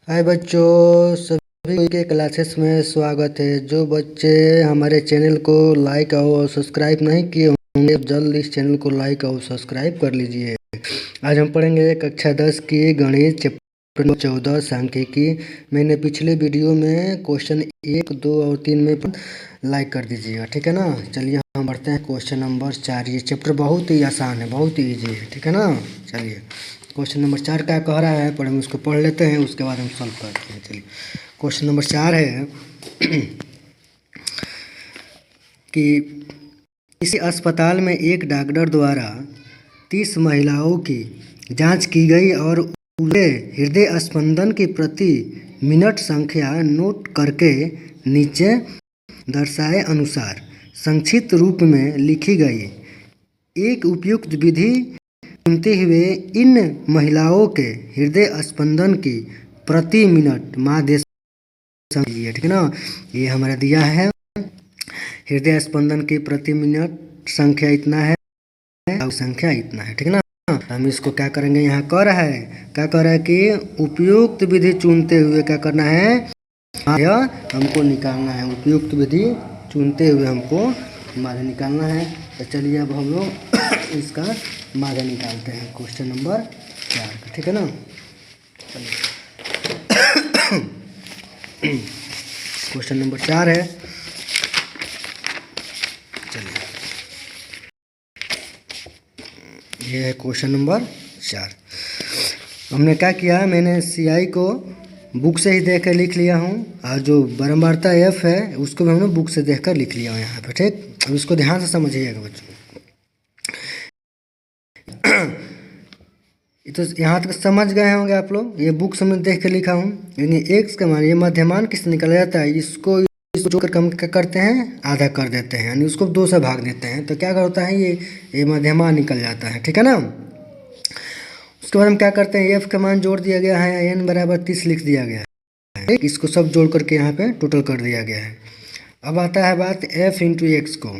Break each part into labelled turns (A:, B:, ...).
A: हाय बच्चों, सभी के क्लासेस में स्वागत है। जो बच्चे हमारे चैनल को लाइक और सब्सक्राइब नहीं किए होंगे, जल्द इस चैनल को लाइक और सब्सक्राइब कर लीजिए। आज हम पढ़ेंगे कक्षा 10 की गणित चैप्टर 14 सांख्यिकी। मैंने पिछले वीडियो में क्वेश्चन 1, 2 और 3 में लाइक कर दीजिएगा, ठीक है ना। चलिए हम बढ़ते हैं क्वेश्चन नंबर 4। ये चैप्टर बहुत ही आसान है, बहुत ही ईजी है, ठीक है ना। चलिए क्वेश्चन नंबर 4 क्या कह रहा है, पहले हम उसको पढ़ लेते हैं, उसके बाद हम सॉल्व करते हैं। चलिए क्वेश्चन नंबर 4 है कि किसी अस्पताल में एक डॉक्टर द्वारा 30 महिलाओं की जांच की गई और उनके हृदय स्पंदन की प्रति मिनट संख्या नोट करके नीचे दर्शाए अनुसार संक्षिप्त रूप में लिखी गई एक उपयुक्त विधि चुनते हुए इन महिलाओं के हृदय स्पंदन की प्रति मिनट माध्य समझिए, ठीक है ना। ये हमारा दिया है हृदय स्पंदन की प्रति मिनट संख्या इतना है और संख्या इतना है, ठीक है ना। हम इसको क्या करेंगे, यहाँ कर रहा है क्या कर रहा है कि उपयुक्त विधि चुनते हुए क्या करना है, यह हमको निकालना है। उपयुक्त विधि चुनते हुए हमको माध्य निकालना है। तो चलिए अब हम लोग इसका माध्य निकालते हैं क्वेश्चन नंबर 4 का, ठीक है ना। क्वेश्चन नंबर 4 है। चलिए ये है क्वेश्चन नंबर 4। हमने क्या किया, मैंने CI को बुक से ही देख कर लिख लिया हूँ और जो बारंबारता F है उसको भी हमने बुक से देख कर लिख लिया हूँ यहाँ पे, ठीक। अब इसको ध्यान से समझिएगा बच्चों। तो यहाँ तक समझ गए होंगे आप लोग। ये बुक से मैं देख कर लिखा हूँ, यानी x का मान, ये मध्यमान किससे निकला जाता है, इसको जो कर हम क्या करते हैं, आधा कर देते हैं, यानी उसको 2 से भाग देते हैं, तो क्या होता है, ये मध्यमान निकल जाता है, ठीक है ना। उसके बाद हम क्या करते हैं, f का मान जोड़ दिया गया है, n बराबर 30 लिख दिया गया है, इसको सब जोड़ करके यहाँ पे टोटल कर दिया गया है। अब आता है बात f इंटू एक्स को,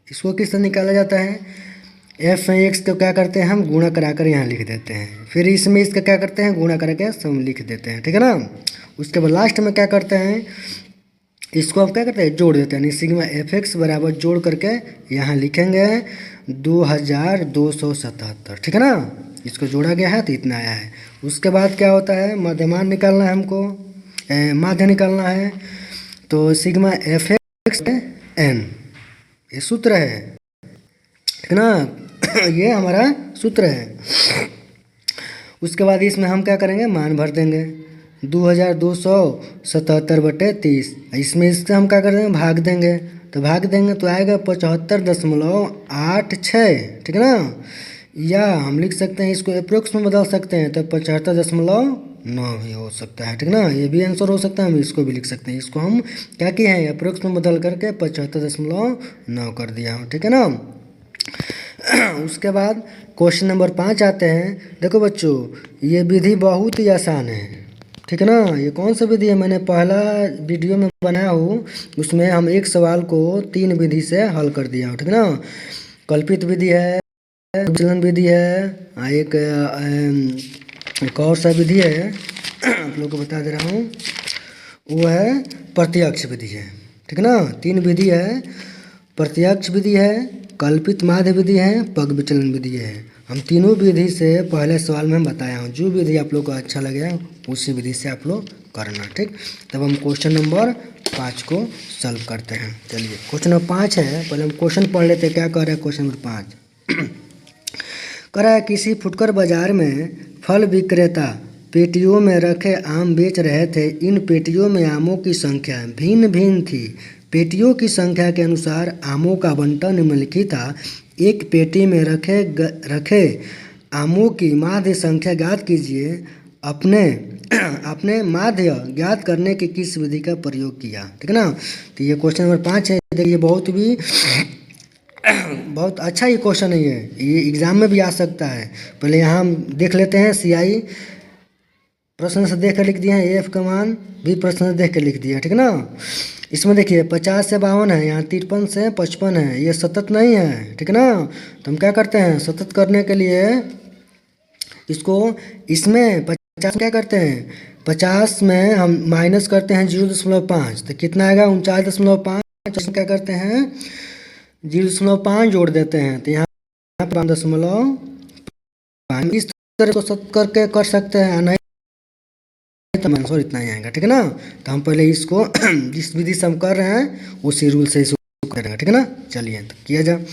A: इसको किस तरह निकाला जाता है, f में x को क्या करते हैं, हम गुणा करा कर यहाँ लिख देते हैं, फिर इसमें इसका क्या करते हैं, गुणा करा के सम लिख देते हैं, ठीक है ना। उसके बाद लास्ट में क्या करते हैं, इसको हम क्या करते हैं, जोड़ देते हैं, यानी सिग्मा fx बराबर जोड़ करके यहाँ लिखेंगे 2277, ठीक है ना। इसको जोड़ा गया है तो इतना आया है। उसके बाद क्या होता है, मध्यमान निकालना है हमको, माध्य निकालना है, तो सिग्मा fx n, ये सूत्र है, ठीक है ना। ये हमारा सूत्र है। उसके बाद इसमें हम क्या करेंगे, मान भर देंगे 2277/30, इसमें इससे हम क्या कर देंगे, भाग देंगे, तो भाग देंगे तो आएगा 75.86, ठीक है ना। या हम लिख सकते हैं इसको अप्रोक्स में बदल सकते हैं, तो 75.9 भी हो सकता है, ठीक ना। ये भी आंसर हो सकता है, हम इसको भी लिख सकते हैं। इसको हम क्या किए हैं, अप्रोक्स में बदल करके 75.9 कर दिया हूँ, ठीक है ना। उसके बाद क्वेश्चन नंबर 5 आते हैं। देखो बच्चों, ये विधि बहुत ही आसान है, ठीक है ना। ये कौन सा विधि है, मैंने पहला वीडियो में बनाया हूँ, उसमें हम एक सवाल को 3 विधि से हल कर दिया हूँ, ठीक है ना। कल्पित विधि है, विचलन विधि है, एक और सा विधि है, आप लोगों को बता दे रहा हूँ, वो है प्रत्यक्ष विधि है, ठीक है ना। 3 विधि है, प्रत्यक्ष विधि है, कल्पित माध्य विधि है, पग विचलन विधि है। हम तीनों विधि से पहले सवाल में हम बताया हूँ, जो विधि आप लोग को अच्छा लगे उसी विधि से आप लोग करना, ठीक। तब हम क्वेश्चन नंबर 5 को सॉल्व करते हैं। चलिए क्वेश्चन नंबर 5 है, पहले हम क्वेश्चन पढ़ लेते हैं। क्या कह रहा है क्वेश्चन नंबर 5, कह रहा है किसी फुटकर बाजार में फल विक्रेता पेटियों में रखे आम बेच रहे थे। इन पेटियों में आमों की संख्या भिन्न भिन्न थी। पेटियों की संख्या के अनुसार आमों का आवंटन निम्नलिखित था। एक पेटी में रखे आमों की माध्य संख्या ज्ञात कीजिए। अपने माध्य ज्ञात करने की किस विधि का प्रयोग किया, ठीक है ना। तो ये क्वेश्चन नंबर 5 है। देखिए बहुत अच्छा ये क्वेश्चन है, ये एग्जाम में भी आ सकता है। पहले यहाँ हम देख लेते हैं, CI प्रश्न से देख कर लिख दिया है, AF का मान भी प्रश्न से देख कर लिख दिया, ठीक है ना। इसमें देखिए 50 से 52 है, यहाँ 53 से 55 है, ये सतत नहीं है, ठीक है ना। तो हम क्या करते हैं, सतत करने के लिए इसको इसमें 50 क्या करते हैं, 50 में हम माइनस करते हैं 0.5, तो कितना आएगा 39.5। क्या करते हैं 0.5 जोड़ देते हैं, तो यहाँ 5.5। इस तरह को सब करके कर सकते हैं, नहीं तो आंसर इतना ही आएगा। ठीक है ना, तो हम पहले इसको जिस विधि से हम कर रहे हैं उसी रूल से इसको करेंगे। ठीक है ना, चलिए तो किया जाए।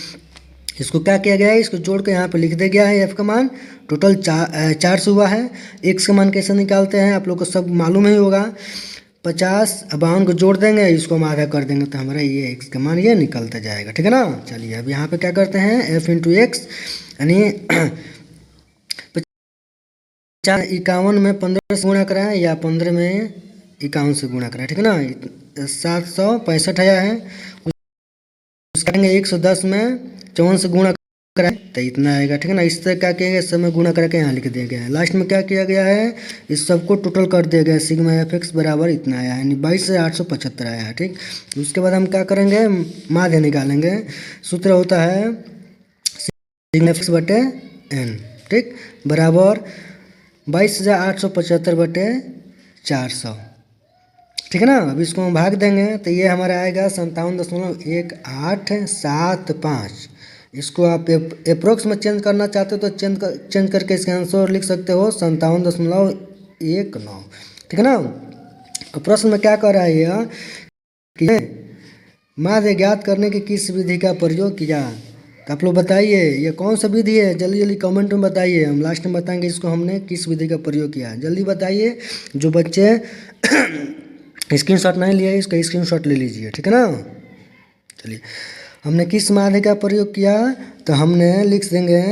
A: इसको क्या किया गया है, इसको जोड़ के यहाँ पे लिख दिया गया है एफ का मान टोटल 400 हुआ है। एक्स का मान कैसे निकालते हैं आप लोग को सब मालूम ही होगा। 50 52 को जोड़ देंगे, इसको हम आधा कर देंगे, तो हमारा ये एक्स का मान ये निकलता जाएगा। ठीक है ना, चलिए अब यहाँ पे क्या करते हैं एफ इंटू एक्स, यानी 51 में 15 से गुणा कराएं या 15 में 51 से गुणा कराएं। ठीक है ना, 765 आया है। उसका करेंगे 110 में 54 से गुणा कराएं तो इतना आएगा। ठीक है ना, इस तरह क्या किया गया, सब में गुणा करके यहाँ लिख दिया गया है। लास्ट में क्या किया गया है, इस सबको टोटल कर दिया गया, सिग्मा एफ एक्स बराबर इतना आया, यानी 22,875 आया है। ठीक, उसके बाद हम क्या करेंगे, माध्य निकालेंगे। सूत्र होता है सिग्मा एफ एक्स बटे एन, ठीक, बराबर 22,875 बटे 400। ठीक है ना, अब इसको हम भाग देंगे तो ये हमारा आएगा 57.1875। इसको आप अप्रोक्स में चेंज करना चाहते हो तो चेंज करके इसका आंसर लिख सकते हो 57.19। ठीक है ना, प्रश्न में क्या कर रहा है यह कि माध्य ज्ञात करने की किस विधि का प्रयोग किया, तो आप लोग बताइए ये कौन सा विधि है, जल्दी जल्दी कमेंट में बताइए। हम लास्ट में बताएंगे इसको हमने किस विधि का प्रयोग किया, जल्दी बताइए। जो बच्चे स्क्रीनशॉट नहीं लिए इसका स्क्रीनशॉट ले लीजिए। ठीक है ना, चलिए हमने किस माध्य का प्रयोग किया, तो हमने लिख देंगे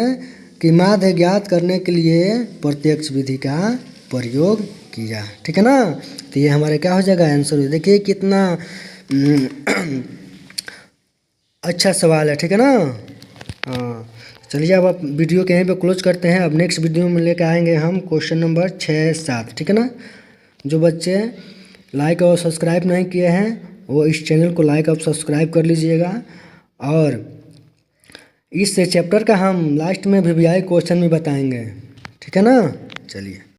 A: कि माध्य ज्ञात करने के लिए प्रत्यक्ष विधि का प्रयोग किया। ठीक है ना, तो ये हमारे क्या हो जाएगा आंसर। देखिए कितना अच्छा सवाल है। ठीक है ना, हाँ चलिए अब आप वीडियो के यहीं पे क्लोज करते हैं। अब नेक्स्ट वीडियो में लेकर आएंगे हम क्वेश्चन नंबर 6 7। ठीक है ना, जो बच्चे लाइक और सब्सक्राइब नहीं किए हैं वो इस चैनल को लाइक और सब्सक्राइब कर लीजिएगा। और इस चैप्टर का हम लास्ट में वीवीआई क्वेश्चन भी बताएंगे। ठीक है ना, चलिए।